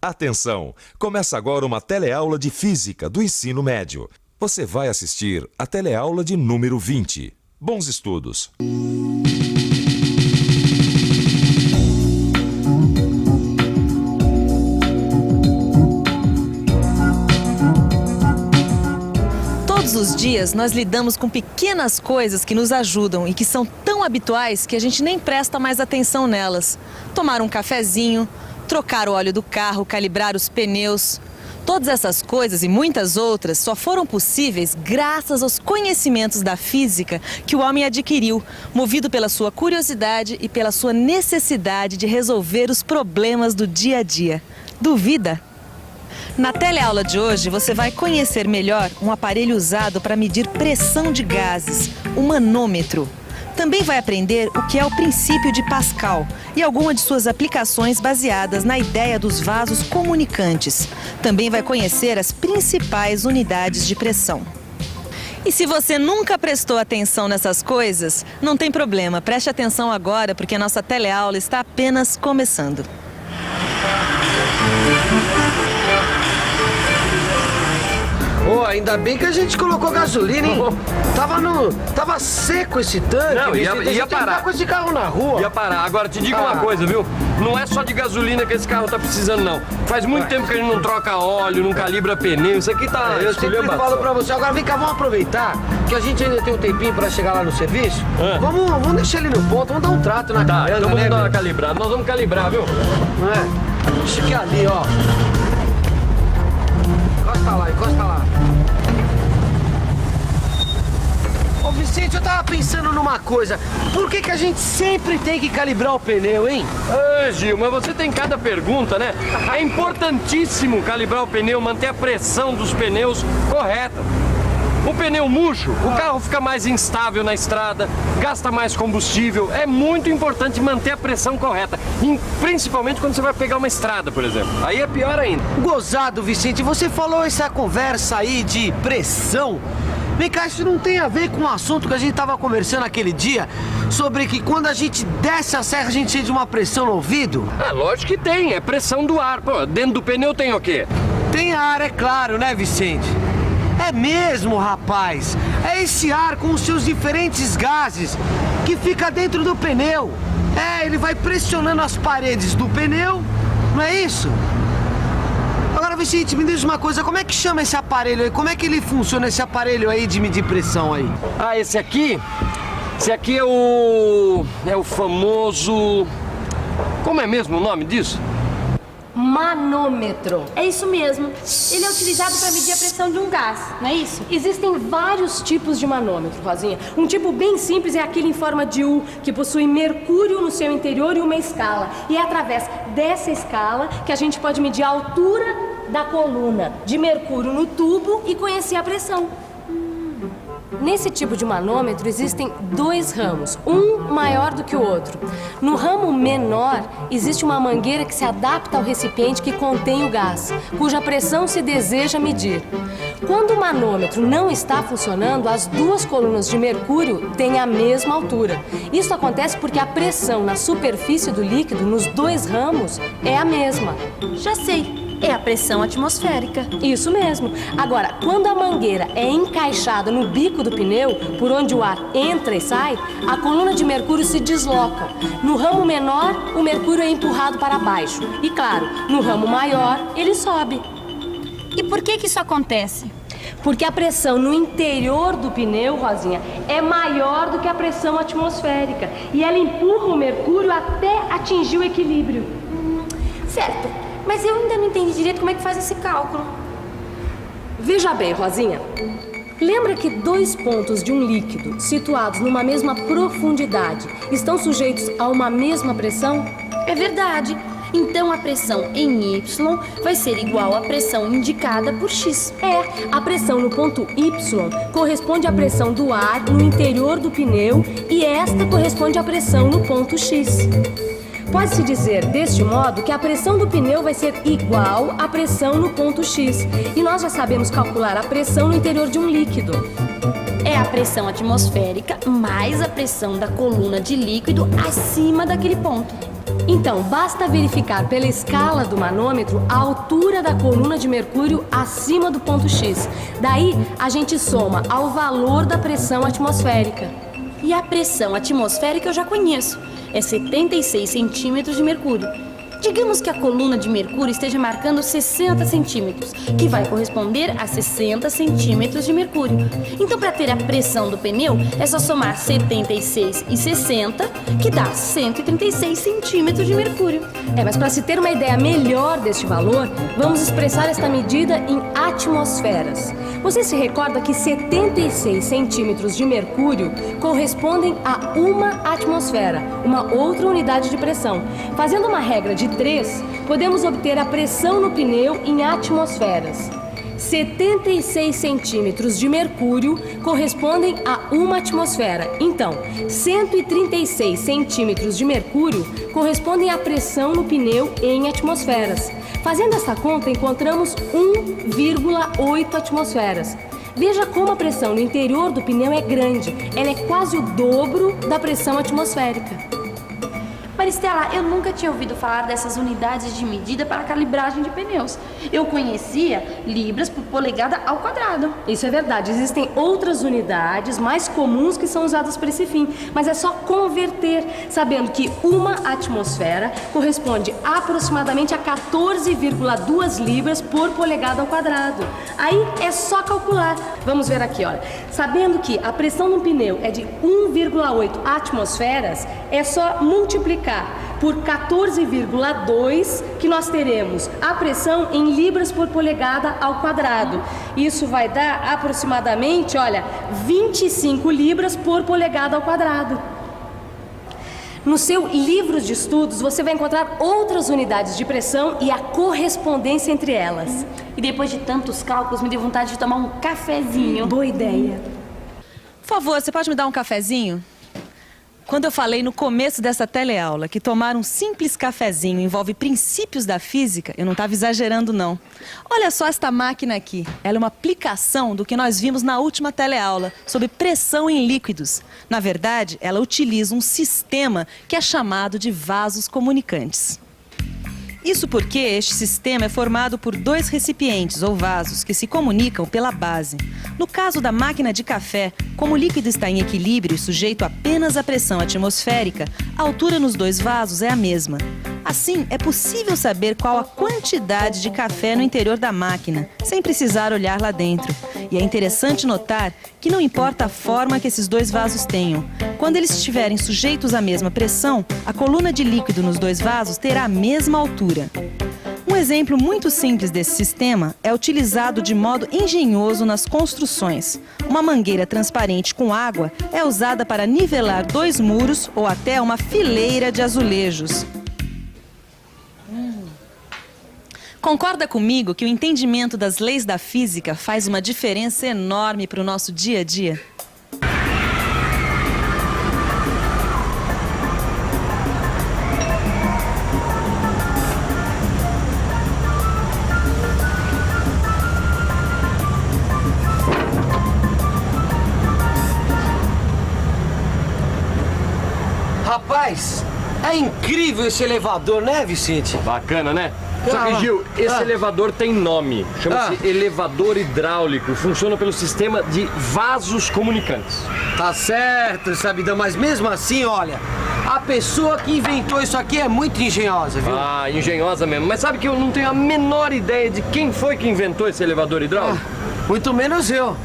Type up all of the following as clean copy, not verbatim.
Atenção! Começa agora uma teleaula de Física do ensino médio. Você vai assistir a teleaula de número 20. Bons estudos! Todos os dias nós lidamos com pequenas coisas que nos ajudam e que são tão habituais que a gente nem presta mais atenção nelas. Tomar um cafezinho, trocar o óleo do carro, calibrar os pneus. Todas essas coisas e muitas outras só foram possíveis graças aos conhecimentos da física que o homem adquiriu, movido pela sua curiosidade e pela sua necessidade de resolver os problemas do dia a dia. Duvida? Na teleaula de hoje, você vai conhecer melhor um aparelho usado para medir pressão de gases, o manômetro. Também vai aprender o que é o princípio de Pascal e algumas de suas aplicações baseadas na ideia dos vasos comunicantes. Também vai conhecer as principais unidades de pressão. E se você nunca prestou atenção nessas coisas, não tem problema, preste atenção agora porque a nossa teleaula está apenas começando. Oh, ainda bem que a gente colocou gasolina, hein? Tava seco esse tanque. Não, ia parar com esse carro na rua. Ia parar. Agora, te digo uma coisa, viu? Não é só de gasolina que esse carro tá precisando, não. Faz muito tempo que a gente não troca óleo, não calibra pneu. Isso aqui tá... Eu sempre falo pra você. Agora, vem cá, vamos aproveitar que a gente ainda tem um tempinho pra chegar lá no serviço. Vamos deixar ele no ponto, vamos dar um trato na caranga, então vamos né, dar uma calibrada. Nós vamos calibrar, viu? Deixa aqui ali, ó. Encosta lá. Ô Vicente, eu tava pensando numa coisa. Por que a gente sempre tem que calibrar o pneu, hein? Gil, mas você tem cada pergunta, né? É importantíssimo calibrar o pneu, manter a pressão dos pneus correta. O pneu murcho, o carro fica mais instável na estrada, gasta mais combustível. É muito importante manter a pressão correta, principalmente quando você vai pegar uma estrada, por exemplo. Aí é pior ainda. Gozado, Vicente, você falou essa conversa aí de pressão. Vem cá, isso não tem a ver com o assunto que a gente tava conversando aquele dia sobre que quando a gente desce a serra a gente sente uma pressão no ouvido? Lógico que tem, é pressão do ar. Pô, dentro do pneu tem o quê? Tem ar, é claro, né, Vicente? É mesmo, rapaz. É esse ar com os seus diferentes gases que fica dentro do pneu. Ele vai pressionando as paredes do pneu, não é isso? Agora, Vicente, me diz uma coisa, como é que chama esse aparelho aí? Como é que ele funciona, esse aparelho aí de medir pressão aí? Esse aqui é o famoso... Como é mesmo o nome disso? Manômetro. É isso mesmo. Ele é utilizado para medir a pressão de um gás, não é isso? Existem vários tipos de manômetro, Rosinha. Um tipo bem simples é aquele em forma de U, que possui mercúrio no seu interior e uma escala. E é através dessa escala que a gente pode medir a altura da coluna de mercúrio no tubo e conhecer a pressão. Nesse tipo de manômetro existem dois ramos, um maior do que o outro. No ramo menor existe uma mangueira que se adapta ao recipiente que contém o gás, cuja pressão se deseja medir. Quando o manômetro não está funcionando, as duas colunas de mercúrio têm a mesma altura. Isso acontece porque a pressão na superfície do líquido nos dois ramos é a mesma. Já sei. É a pressão atmosférica. Isso mesmo. Agora, quando a mangueira é encaixada no bico do pneu, por onde o ar entra e sai, a coluna de mercúrio se desloca. No ramo menor, o mercúrio é empurrado para baixo. E claro, no ramo maior, ele sobe. E por que isso acontece? Porque a pressão no interior do pneu, Rosinha, é maior do que a pressão atmosférica. E ela empurra o mercúrio até atingir o equilíbrio. Certo. Mas eu ainda não entendi direito como é que faz esse cálculo. Veja bem, Rosinha. Lembra que dois pontos de um líquido situados numa mesma profundidade estão sujeitos a uma mesma pressão? É verdade. Então a pressão em Y vai ser igual à pressão indicada por X. A pressão no ponto Y corresponde à pressão do ar no interior do pneu e esta corresponde à pressão no ponto X. Pode-se dizer, deste modo, que a pressão do pneu vai ser igual à pressão no ponto X. E nós já sabemos calcular a pressão no interior de um líquido. É a pressão atmosférica mais a pressão da coluna de líquido acima daquele ponto. Então, basta verificar pela escala do manômetro a altura da coluna de mercúrio acima do ponto X. Daí, a gente soma ao valor da pressão atmosférica. E a pressão atmosférica eu já conheço. É 76 centímetros de mercúrio. Digamos que a coluna de mercúrio esteja marcando 60 centímetros, que vai corresponder a 60 centímetros de mercúrio. Então, para ter a pressão do pneu, é só somar 76 e 60, que dá 136 centímetros de mercúrio. Mas para se ter uma ideia melhor deste valor, vamos expressar esta medida em atmosferas. Você se recorda que 76 centímetros de mercúrio correspondem a uma atmosfera, uma outra unidade de pressão. Fazendo uma regra de 3, podemos obter a pressão no pneu em atmosferas. 76 centímetros de mercúrio correspondem a uma atmosfera. Então, 136 centímetros de mercúrio correspondem à pressão no pneu em atmosferas. Fazendo essa conta, encontramos 1,8 atmosferas. Veja como a pressão no interior do pneu é grande. Ela é quase o dobro da pressão atmosférica. Maristela, eu nunca tinha ouvido falar dessas unidades de medida para calibragem de pneus. Eu conhecia libras por polegada ao quadrado. Isso é verdade. Existem outras unidades mais comuns que são usadas para esse fim, mas é só converter, sabendo que uma atmosfera corresponde aproximadamente a 14,2 libras por polegada ao quadrado. Aí é só calcular. Vamos ver aqui, olha. Sabendo que a pressão no pneu é de 1,8 atmosferas, é só multiplicar por 14,2 que nós teremos a pressão em libras por polegada ao quadrado. Isso vai dar aproximadamente, olha, 25 libras por polegada ao quadrado. No seu livro de estudos, você vai encontrar outras unidades de pressão e a correspondência entre elas. E depois de tantos cálculos, me deu vontade de tomar um cafezinho. Boa ideia. Por favor, você pode me dar um cafezinho? Quando eu falei no começo dessa teleaula que tomar um simples cafezinho envolve princípios da física, eu não estava exagerando, não. Olha só esta máquina aqui. Ela é uma aplicação do que nós vimos na última teleaula sobre pressão em líquidos. Na verdade, ela utiliza um sistema que é chamado de vasos comunicantes. Isso porque este sistema é formado por 2 recipientes ou vasos que se comunicam pela base. No caso da máquina de café, como o líquido está em equilíbrio e sujeito apenas à pressão atmosférica, a altura nos 2 vasos é a mesma. Assim, é possível saber qual a quantidade de café no interior da máquina, sem precisar olhar lá dentro. E é interessante notar que não importa a forma que esses 2 vasos tenham. Quando eles estiverem sujeitos à mesma pressão, a coluna de líquido nos 2 vasos terá a mesma altura. Um exemplo muito simples desse sistema é utilizado de modo engenhoso nas construções. Uma mangueira transparente com água é usada para nivelar 2 muros ou até uma fileira de azulejos. Concorda comigo que o entendimento das leis da física faz uma diferença enorme para o nosso dia a dia? Rapaz, é incrível esse elevador, né, Vicente? Bacana, né? Só que, Gil, esse elevador tem nome. Chama-se elevador hidráulico. Funciona pelo sistema de vasos comunicantes. Tá certo, Sabidão, mas mesmo assim, olha, a pessoa que inventou isso aqui é muito engenhosa, viu? Ah, engenhosa mesmo. Mas sabe que eu não tenho a menor ideia de quem foi que inventou esse elevador hidráulico? Muito menos eu.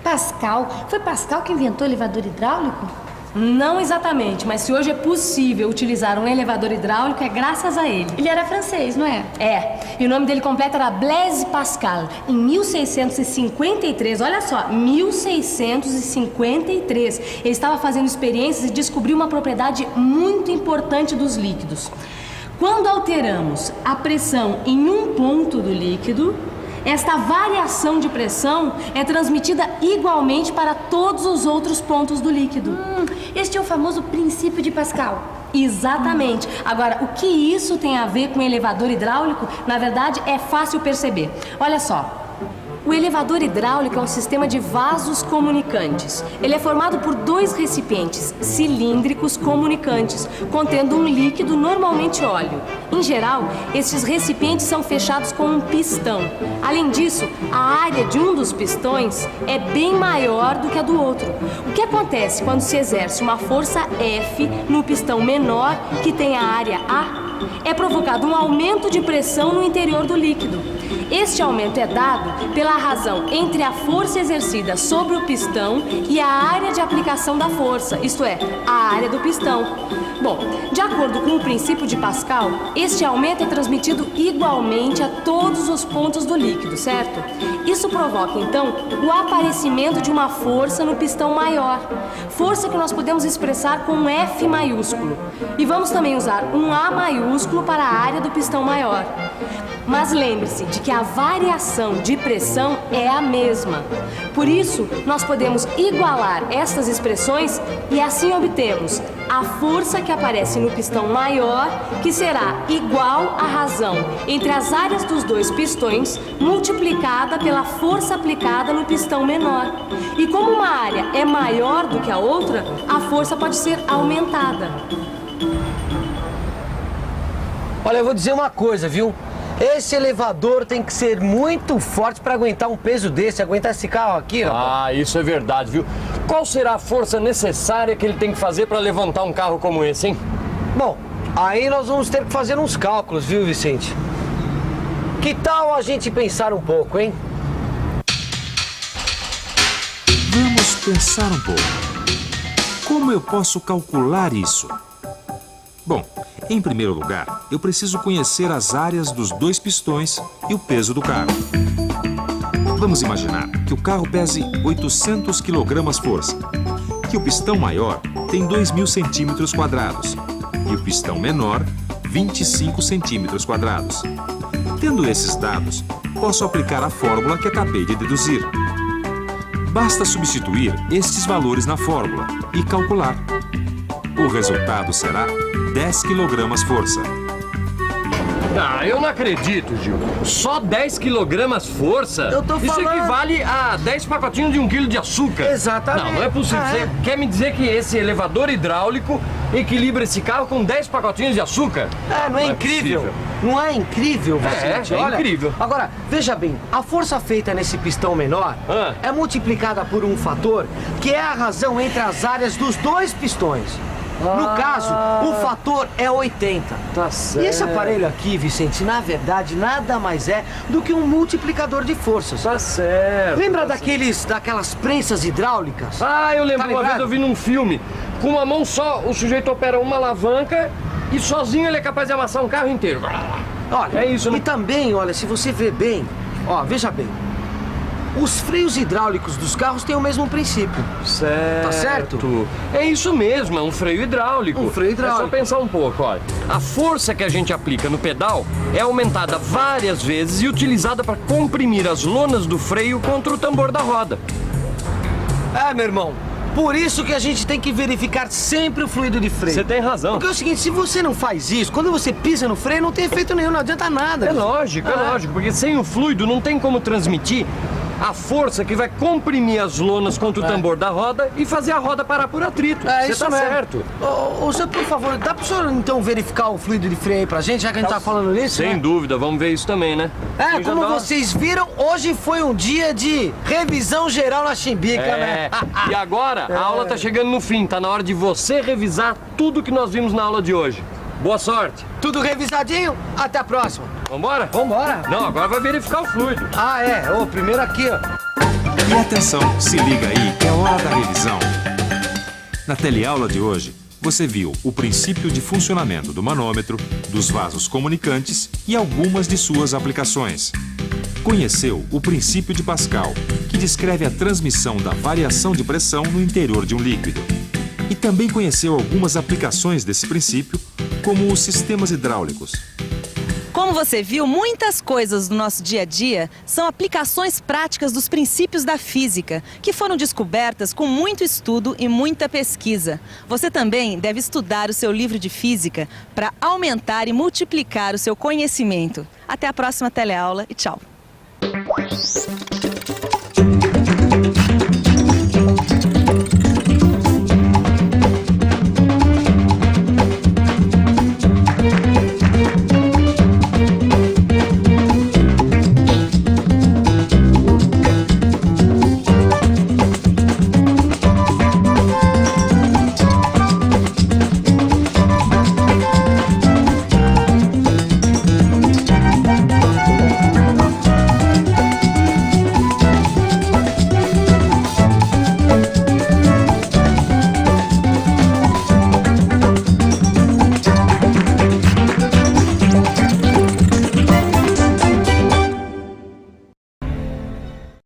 Pascal? Foi Pascal que inventou o elevador hidráulico? Não exatamente, mas se hoje é possível utilizar um elevador hidráulico, é graças a ele. Ele era francês, não é? É, e o nome dele completo era Blaise Pascal. Em 1653, olha só, 1653, ele estava fazendo experiências e descobriu uma propriedade muito importante dos líquidos. Quando alteramos a pressão em um ponto do líquido, esta variação de pressão é transmitida igualmente para todos os outros pontos do líquido. Este é o famoso princípio de Pascal. Exatamente. Agora, o que isso tem a ver com elevador hidráulico, na verdade, é fácil perceber. Olha só. O elevador hidráulico é um sistema de vasos comunicantes. Ele é formado por 2 recipientes cilíndricos comunicantes, contendo um líquido, normalmente óleo. Em geral, estes recipientes são fechados com um pistão. Além disso, a área de um dos pistões é bem maior do que a do outro. O que acontece quando se exerce uma força F no pistão menor, que tem a área A? É provocado um aumento de pressão no interior do líquido. Este aumento é dado pela razão entre a força exercida sobre o pistão e a área de aplicação da força, isto é, a área do pistão. Bom, de acordo com o princípio de Pascal, este aumento é transmitido igualmente a todos os pontos do líquido, certo? Isso provoca, então, o aparecimento de uma força no pistão maior. Força que nós podemos expressar com um F maiúsculo. E vamos também usar um A maiúsculo para a área do pistão maior. Mas lembre-se de que a variação de pressão é a mesma. Por isso, nós podemos igualar estas expressões e assim obtemos a força que aparece no pistão maior, que será igual à razão entre as áreas dos 2 pistões multiplicada pela força aplicada no pistão menor. E como uma área é maior do que a outra, a força pode ser aumentada. Olha, eu vou dizer uma coisa, viu? Esse elevador tem que ser muito forte para aguentar um peso desse, aguentar esse carro aqui, ó. Ah, isso é verdade, viu? Qual será a força necessária que ele tem que fazer para levantar um carro como esse, hein? Bom, aí nós vamos ter que fazer uns cálculos, viu, Vicente? Que tal a gente pensar um pouco, hein? Vamos pensar um pouco. Como eu posso calcular isso? Bom, em primeiro lugar, eu preciso conhecer as áreas dos 2 pistões e o peso do carro. Vamos imaginar que o carro pese 800 kg-força, que o pistão maior tem 2.000 cm² e o pistão menor 25 cm². Tendo esses dados, posso aplicar a fórmula que acabei de deduzir. Basta substituir estes valores na fórmula e calcular. O resultado será 10 kg-força. Ah, eu não acredito, Gil. Só 10 kg força? Eu tô Isso falando. equivale a 10 pacotinhos de 1 quilo de açúcar. Exatamente. Não, não é possível. Ah, é. Você quer me dizer que esse elevador hidráulico equilibra esse carro com 10 pacotinhos de açúcar? Não é incrível? possível. Não é incrível, Vicente? É incrível. Agora, veja bem, a força feita nesse pistão menor é multiplicada por um fator que é a razão entre as áreas dos 2 pistões. No caso, o fator é 80. Tá certo. E esse aparelho aqui, Vicente, na verdade, nada mais é do que um multiplicador de forças. Tá certo. Lembra daquelas prensas hidráulicas? Ah, eu lembro, Tá uma vez lembrado? eu vi num filme. Com uma mão só, o sujeito opera uma alavanca e sozinho ele é capaz de amassar um carro inteiro. Olha, É isso, né? E também, olha, se você ver bem, ó, veja bem. Os freios hidráulicos dos carros têm o mesmo princípio. Certo. Tá certo? É isso mesmo, é um freio hidráulico. Um freio hidráulico. É só pensar um pouco, olha. A força que a gente aplica no pedal é aumentada várias vezes e utilizada para comprimir as lonas do freio contra o tambor da roda. Meu irmão, por isso que a gente tem que verificar sempre o fluido de freio. Você tem razão. Porque é o seguinte, se você não faz isso, quando você pisa no freio, não tem efeito nenhum, não adianta nada. É lógico, porque sem o fluido não tem como transmitir a força que vai comprimir as lonas contra o tambor da roda e fazer a roda parar por atrito. Você isso tá mesmo. certo. Ô, senhor, por favor, dá pro senhor então verificar o fluido de freio aí pra gente, já que a gente tá falando nisso? Sem né? dúvida, vamos ver isso também, né? É, Já como dá uma- vocês viram, hoje foi um dia de revisão geral na Chimbica, né? E agora a aula tá chegando no fim, tá na hora de você revisar tudo que nós vimos na aula de hoje. Boa sorte. Tudo revisadinho? Até a próxima. Vambora? Vambora. Não, agora vai verificar o fluido. Primeiro aqui, ó. E atenção, se liga aí que é hora da revisão. Na teleaula de hoje, você viu o princípio de funcionamento do manômetro, dos vasos comunicantes e algumas de suas aplicações. Conheceu o princípio de Pascal, que descreve a transmissão da variação de pressão no interior de um líquido. E também conheceu algumas aplicações desse princípio, como os sistemas hidráulicos. Como você viu, muitas coisas do nosso dia a dia são aplicações práticas dos princípios da física, que foram descobertas com muito estudo e muita pesquisa. Você também deve estudar o seu livro de física para aumentar e multiplicar o seu conhecimento. Até a próxima teleaula e tchau!